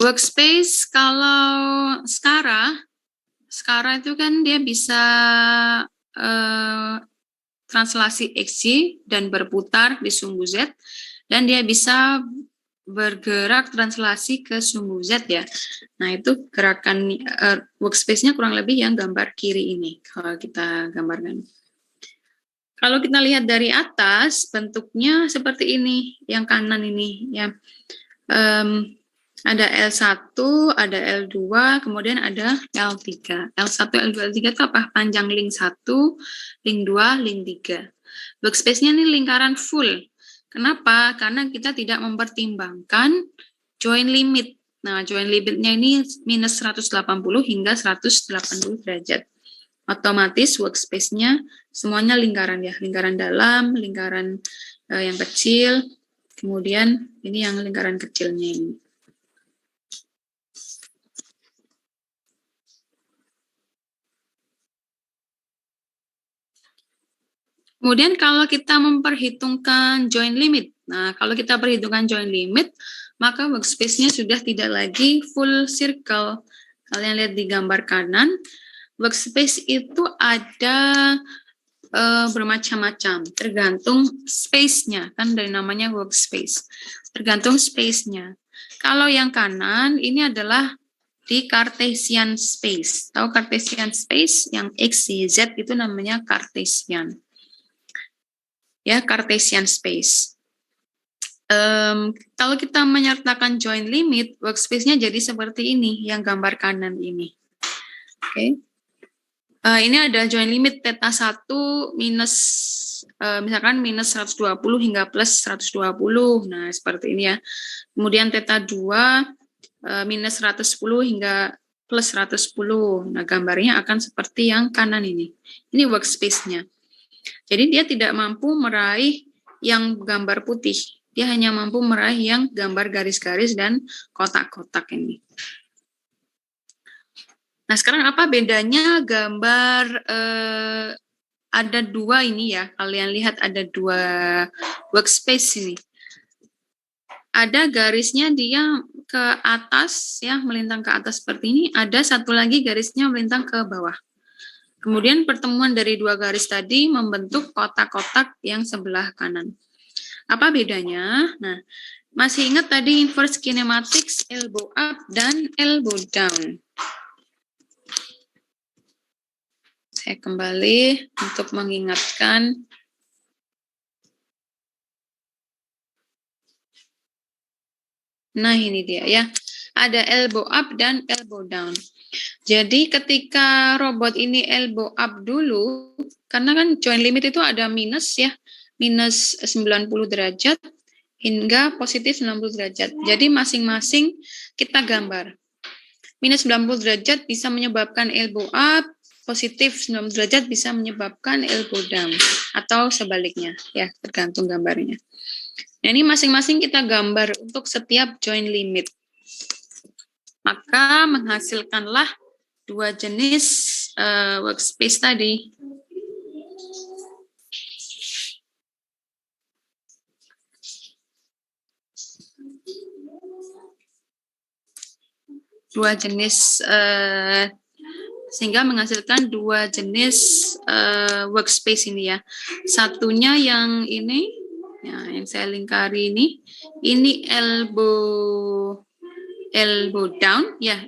workspace kalau Skara itu kan dia bisa translasi XY dan berputar di sumbu Z, dan dia bisa bergerak translasi ke sumbu Z ya. Nah, itu gerakan workspace-nya kurang lebih yang gambar kiri ini, kalau kita gambarkan. Kalau kita lihat dari atas, bentuknya seperti ini, yang kanan ini ya. Ada L1, ada L2, kemudian ada L3. L1, L2, L3 itu apa? Panjang link 1, link 2, link 3. Workspace-nya ini lingkaran full. Kenapa? Karena kita tidak mempertimbangkan join limit. Nah, join limitnya ini minus 180 hingga 180 derajat. Otomatis workspace-nya semuanya lingkaran ya. Lingkaran dalam, lingkaran yang kecil, kemudian ini yang lingkaran kecilnya ini. Kemudian kalau kita memperhitungkan join limit, nah kalau kita perhitungkan join limit, maka workspace-nya sudah tidak lagi full circle. Kalian lihat di gambar kanan, workspace itu ada bermacam-macam, tergantung space-nya, kan dari namanya workspace. Tergantung space-nya. Kalau yang kanan, ini adalah di Cartesian space. Tahu Cartesian space? Yang X, Y, Z itu namanya Cartesian. Ya, Cartesian space. Kalau kita menyertakan join limit, workspace-nya jadi seperti ini, yang gambar kanan ini. Oke. Ini ada join limit theta 1 minus, misalkan minus 120 hingga plus 120. Nah, seperti ini ya. Kemudian theta 2 minus 110 hingga plus 110. Nah, gambarnya akan seperti yang kanan ini. Ini workspace-nya. Jadi dia tidak mampu meraih yang gambar putih. Dia hanya mampu meraih yang gambar garis-garis dan kotak-kotak ini. Nah, sekarang apa bedanya gambar ada dua ini ya. Kalian lihat ada dua workspace ini. Ada garisnya dia ke atas ya, melintang ke atas seperti ini. Ada satu lagi garisnya melintang ke bawah. Kemudian pertemuan dari dua garis tadi membentuk kotak-kotak yang sebelah kanan. Apa bedanya? Nah, masih ingat tadi inverse kinematics, elbow up dan elbow down. Saya kembali untuk mengingatkan. Nah, ini dia ya. Ada elbow up dan elbow down. Jadi ketika robot ini elbow up dulu, karena kan join limit itu ada minus ya, minus 90 derajat hingga positif 90 derajat. Jadi masing-masing kita gambar. Minus 90 derajat bisa menyebabkan elbow up, positif 90 derajat bisa menyebabkan elbow down, atau sebaliknya, ya tergantung gambarnya. Nah, ini masing-masing kita gambar untuk setiap join limit. Maka menghasilkanlah dua jenis workspace tadi. Dua jenis, sehingga menghasilkan dua jenis workspace ini ya. Satunya yang ini, ya, yang saya lingkari ini elbow down, ya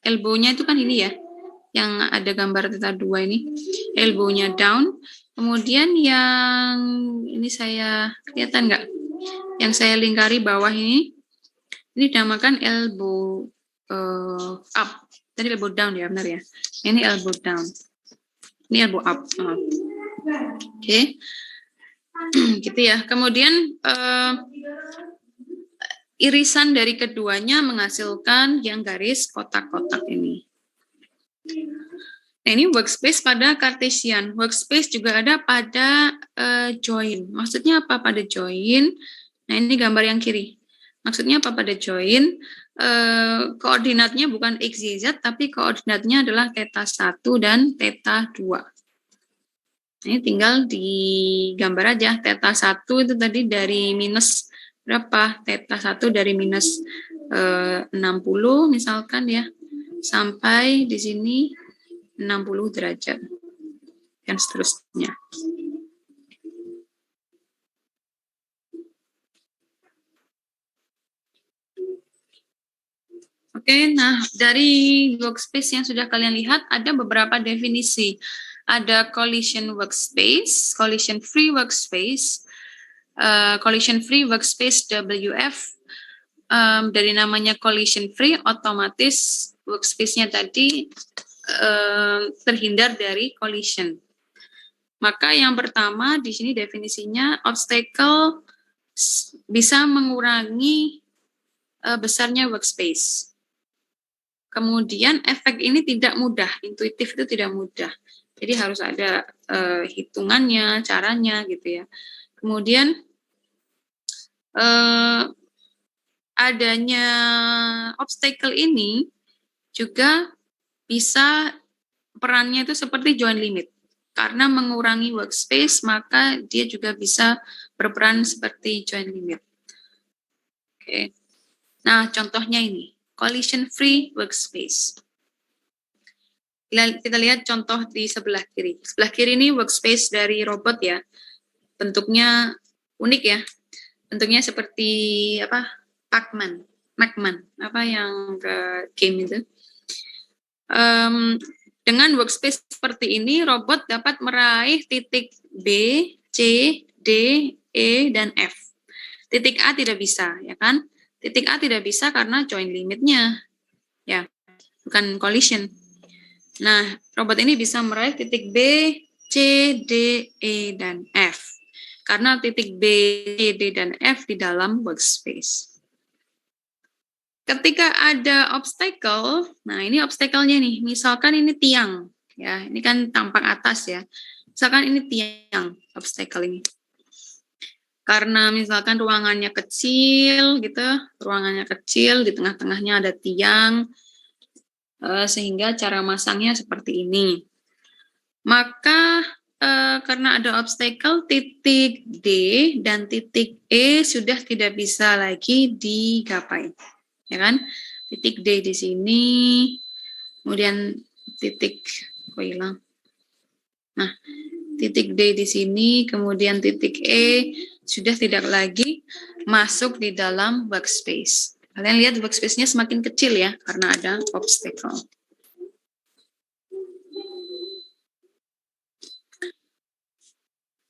elbow-nya itu kan ini ya, yang ada gambar theta 2 ini, elbow-nya down. Kemudian yang ini saya kelihatan nggak? Yang saya lingkari bawah ini dinamakan elbow up. Tadi elbow down ya, benar ya? Ini elbow down. Ini elbow up. Oke. Gitu ya. Kemudian irisan dari keduanya menghasilkan yang garis kotak-kotak ini. Nah, ini workspace pada Cartesian. Workspace juga ada pada join. Maksudnya apa pada join? Nah, ini gambar yang kiri. Maksudnya apa pada join? Koordinatnya bukan X, Y, Z, tapi koordinatnya adalah θ 1 dan θ 2. Ini tinggal digambar aja. θ 1 itu tadi dari minus berapa? θ 1 dari minus 60 misalkan ya. Sampai di sini 60 derajat. Dan seterusnya. Oke, nah dari workspace yang sudah kalian lihat ada beberapa definisi. Ada collision workspace, collision free workspace, collision free workspace WF. Dari namanya collision free, otomatis workspace-nya tadi terhindar dari collision. Maka yang pertama di sini definisinya obstacle bisa mengurangi besarnya workspace. Kemudian efek ini tidak mudah, intuitif itu tidak mudah. Jadi harus ada hitungannya, caranya gitu ya. Kemudian adanya obstacle ini juga bisa perannya itu seperti join limit. Karena mengurangi workspace, maka dia juga bisa berperan seperti join limit. Oke. Nah, contohnya ini, collision free workspace. Kita lihat contoh di sebelah kiri. Sebelah kiri ini workspace dari robot ya. Bentuknya unik ya. Bentuknya seperti apa? Pac-Man, apa yang ke game itu. Dengan workspace seperti ini, robot dapat meraih titik B, C, D, E, dan F. Titik A tidak bisa, ya kan? Titik A tidak bisa karena join limitnya, ya, bukan collision. Nah, robot ini bisa meraih titik B, C, D, E, dan F. Karena titik B, C, D, dan F di dalam workspace. Ketika ada obstacle, nah ini obstacle-nya nih, misalkan ini tiang, ya, ini kan tampak atas ya. Misalkan ini tiang, obstacle ini. Karena misalkan ruangannya kecil gitu, ruangannya kecil, di tengah-tengahnya ada tiang, sehingga cara masangnya seperti ini. Maka karena ada obstacle, titik D dan titik E sudah tidak bisa lagi digapai. Ya kan? Titik D di sini, kemudian titik hilang. Nah, titik D di sini, kemudian titik E sudah tidak lagi masuk di dalam workspace. Kalian lihat workspace-nya semakin kecil ya, karena ada obstacle.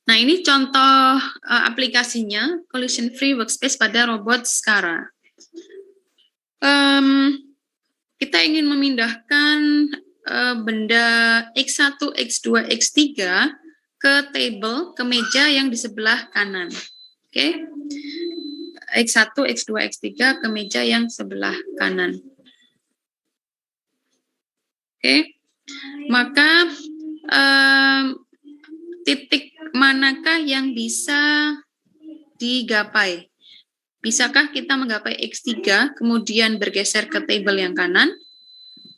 Nah, ini contoh aplikasinya, collision free workspace pada robot Skara. Kita ingin memindahkan benda X1, X2, X3 ke table, ke meja yang di sebelah kanan. Oke. X1, X2, X3 ke meja yang sebelah kanan. Oke. Maka titik manakah yang bisa digapai? Bisakah kita menggapai X3, kemudian bergeser ke table yang kanan,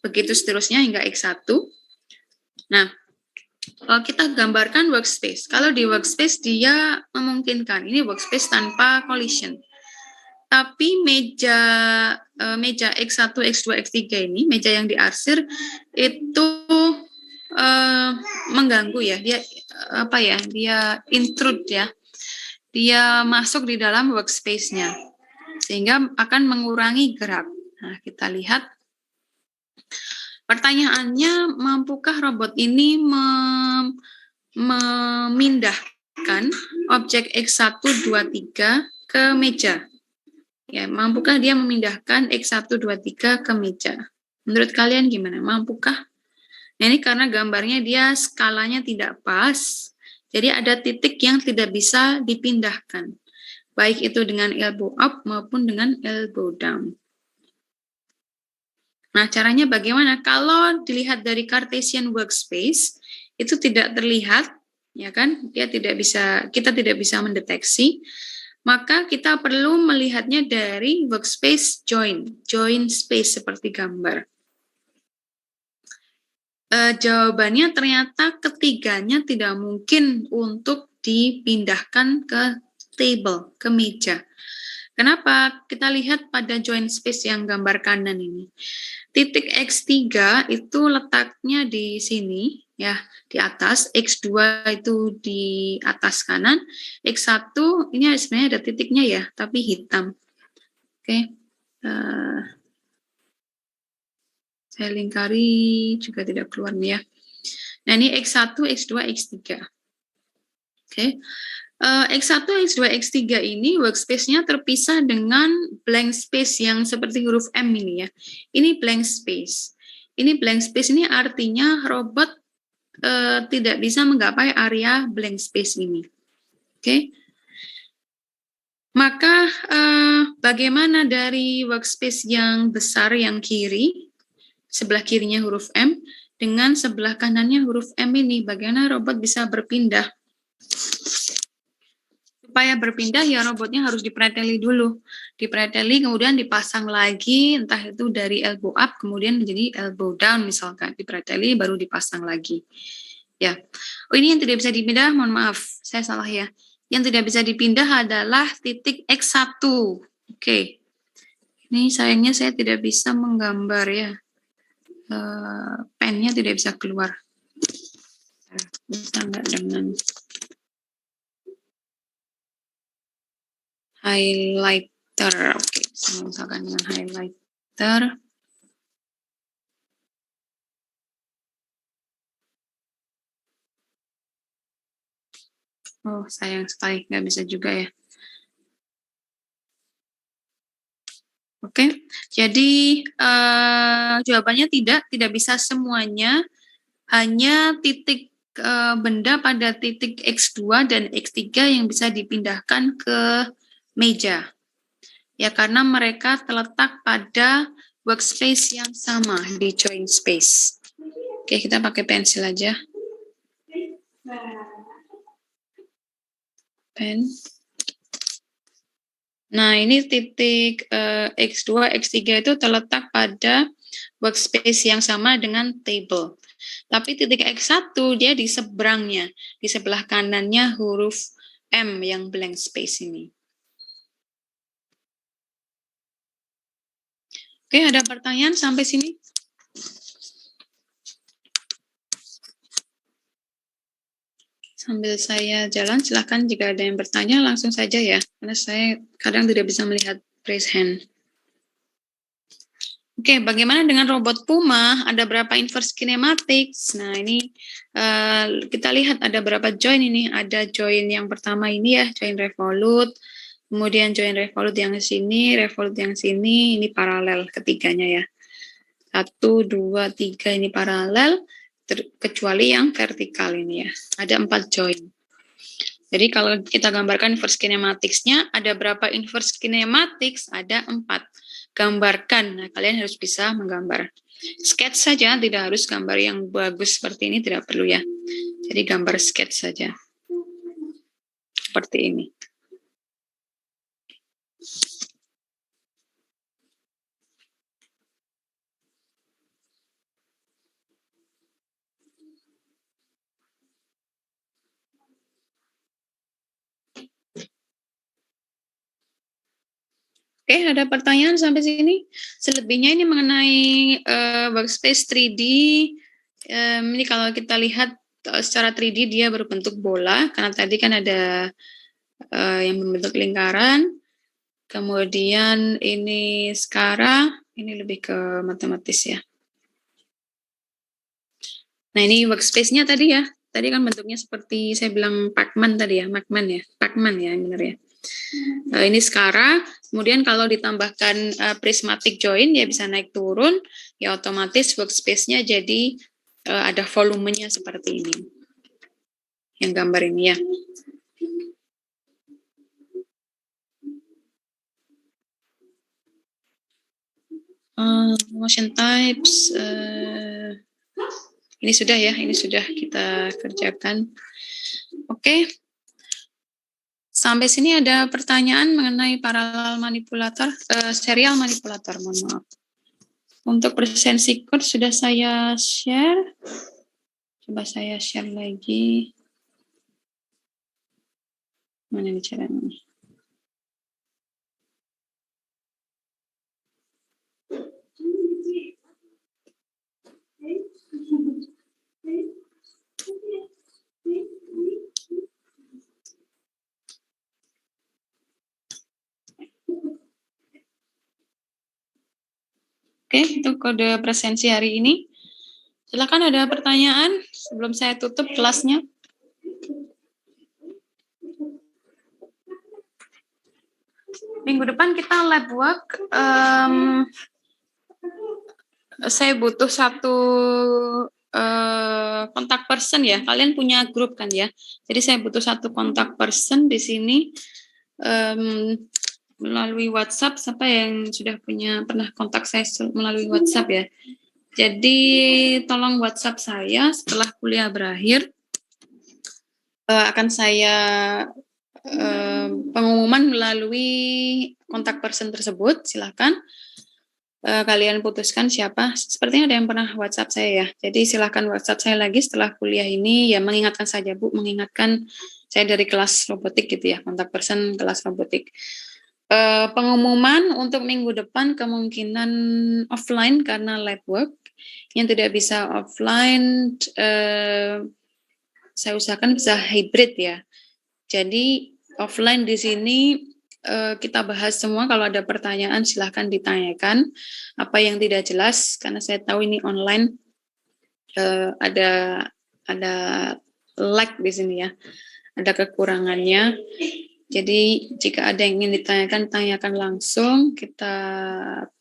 begitu seterusnya hingga X1. Nah, kita gambarkan workspace. Kalau di workspace dia memungkinkan, ini workspace tanpa collision. Tapi meja X1, X2, X3 ini, meja yang diarsir, itu mengganggu ya, dia dia intrude ya. Dia masuk di dalam workspace-nya, sehingga akan mengurangi gerak. Nah, kita lihat. Pertanyaannya, mampukah robot ini memindahkan objek X1, 2, 3 ke meja? Ya, mampukah dia memindahkan X1, 2, 3 ke meja? Menurut kalian gimana? Mampukah? Nah, ini karena gambarnya dia skalanya tidak pas. Jadi ada titik yang tidak bisa dipindahkan, baik itu dengan elbow up maupun dengan elbow down. Nah, caranya bagaimana? Kalau dilihat dari Cartesian workspace, itu tidak terlihat, ya kan? Kita tidak bisa mendeteksi. Maka kita perlu melihatnya dari workspace join space seperti gambar. Jawabannya ternyata ketiganya tidak mungkin untuk dipindahkan ke table, ke meja. Kenapa? Kita lihat pada join space yang gambar kanan ini. Titik X3 itu letaknya di sini, ya, di atas. X2 itu di atas kanan. X1 ini sebenarnya ada titiknya ya, tapi hitam. Oke. Saya lingkari juga tidak keluar nih ya. Nah, ini X1, X2, X3. Oke. X1, X2, X3 ini workspace-nya terpisah dengan blank space yang seperti huruf M ini ya. Ini blank space. Ini blank space ini artinya robot tidak bisa menggapai area blank space ini. Oke. Maka bagaimana dari workspace yang besar yang kiri, sebelah kirinya huruf M, dengan sebelah kanannya huruf M ini, bagaimana robot bisa berpindah? Supaya berpindah ya robotnya harus dipreteli dulu. Dipreteli kemudian dipasang lagi, entah itu dari elbow up kemudian menjadi elbow down misalkan. Dipreteli baru dipasang lagi. Ya. Oh, ini yang tidak bisa dipindah, mohon maaf, saya salah ya. Yang tidak bisa dipindah adalah titik X1. Oke. Ini sayangnya saya tidak bisa menggambar ya. Pennya tidak bisa keluar. Bisa nggak dengan highlighter? Oke, misalkan dengan highlighter. Oh, sayang sekali, nggak bisa juga ya. Oke, jadi jawabannya tidak bisa semuanya, hanya titik benda pada titik X2 dan X3 yang bisa dipindahkan ke meja. Ya, karena mereka terletak pada workspace yang sama di join space. Oke, kita pakai pensil aja. Pen. Nah, ini titik X2, X3 itu terletak pada workspace yang sama dengan table. Tapi titik X1 dia di seberangnya, di sebelah kanannya huruf M yang blank space ini. Oke, ada pertanyaan sampai sini? Sambil saya jalan, silahkan jika ada yang bertanya langsung saja ya, karena saya kadang tidak bisa melihat raise hand. Oke, bagaimana dengan robot Puma? Ada berapa inverse kinematics? Nah, ini kita lihat ada berapa join ini. Ada join yang pertama ini ya, join revolute. Kemudian join revolute yang sini, revolute yang sini, ini paralel ketiganya ya. 1, 2, 3 ini paralel, kecuali yang vertikal ini ya. Ada 4 join. Jadi kalau kita gambarkan inverse kinematics-nya, ada berapa inverse kinematics? Ada 4. Gambarkan, nah kalian harus bisa menggambar. Sketch saja, tidak harus gambar yang bagus seperti ini, tidak perlu ya. Jadi gambar sketch saja. Seperti ini. Oke, ada pertanyaan sampai sini? Selebihnya ini mengenai workspace 3D. Ini kalau kita lihat secara 3D dia berbentuk bola, karena tadi kan ada yang berbentuk lingkaran. Kemudian ini sekarang, ini lebih ke matematis ya. Nah, ini workspace-nya tadi ya. Tadi kan bentuknya seperti saya bilang Pacman tadi ya, Pacman ya benar ya. Ini sekarang, kemudian kalau ditambahkan prismatic join, ya bisa naik turun, ya otomatis workspace-nya jadi ada volumenya seperti ini. Yang gambar ini ya. Motion types, ini sudah ya, ini sudah kita kerjakan. Oke. Sampai sini ada pertanyaan mengenai paralel manipulator, serial manipulator, mohon maaf. Untuk presensi code sudah saya share. Coba saya share lagi. Mana nih caranya? Oke, itu kode presensi hari ini. Silakan ada pertanyaan sebelum saya tutup kelasnya. Minggu depan kita lab work. Saya butuh satu kontak person ya. Kalian punya grup kan ya. Jadi saya butuh satu kontak person di sini melalui WhatsApp. Siapa yang sudah pernah kontak saya melalui WhatsApp ya. Jadi tolong WhatsApp saya setelah kuliah berakhir. Akan saya pengumuman melalui kontak person tersebut. Silakan kalian putuskan siapa. Sepertinya ada yang pernah WhatsApp saya ya. Jadi silakan WhatsApp saya lagi setelah kuliah ini. Ya mengingatkan saja Bu, mengingatkan saya dari kelas robotik gitu ya, kontak person kelas robotik. Pengumuman untuk minggu depan kemungkinan offline karena lab work. Yang tidak bisa offline, saya usahakan bisa hybrid ya. Jadi offline di sini kita bahas semua. Kalau ada pertanyaan silahkan ditanyakan. Apa yang tidak jelas karena saya tahu ini online ada lag di sini ya, ada kekurangannya. Jadi jika ada yang ingin ditanyakan, tanyakan langsung. Kita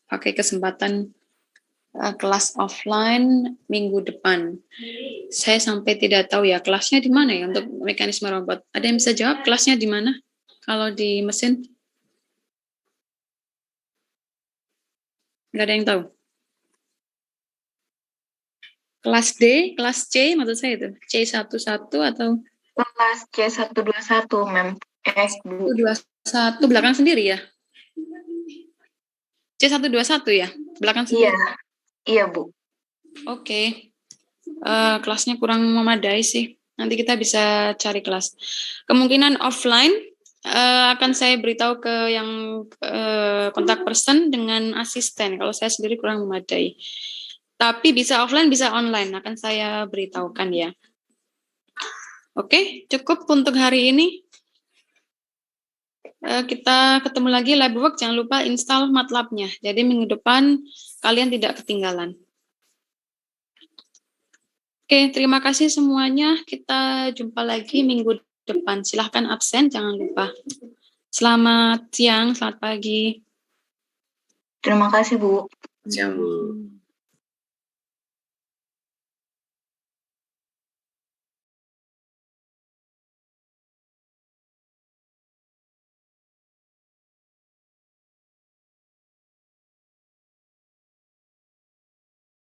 pakai kesempatan kelas offline minggu depan. Saya sampai tidak tahu ya kelasnya di mana ya untuk mekanisme robot. Ada yang bisa jawab kelasnya di mana? Kalau di mesin? Nggak ada yang tahu. Kelas D, kelas C maksud saya itu. C11 atau? Kelas C121, Mem. Bu. 121 belakang sendiri ya? C121 ya? Belakang sendiri? Iya Bu. Oke. Kelasnya kurang memadai sih. Nanti kita bisa cari kelas. Kemungkinan offline akan saya beritahu ke yang kontak person dengan asisten. Kalau saya sendiri kurang memadai. Tapi bisa offline, bisa online. Akan saya beritahukan ya. Oke, cukup untuk hari ini. Kita ketemu lagi lab work. Jangan lupa install MATLAB-nya. Jadi minggu depan kalian tidak ketinggalan. Oke, terima kasih semuanya. Kita jumpa lagi minggu depan. Silahkan absen, jangan lupa. Selamat siang, selamat pagi. Terima kasih Bu. Jam.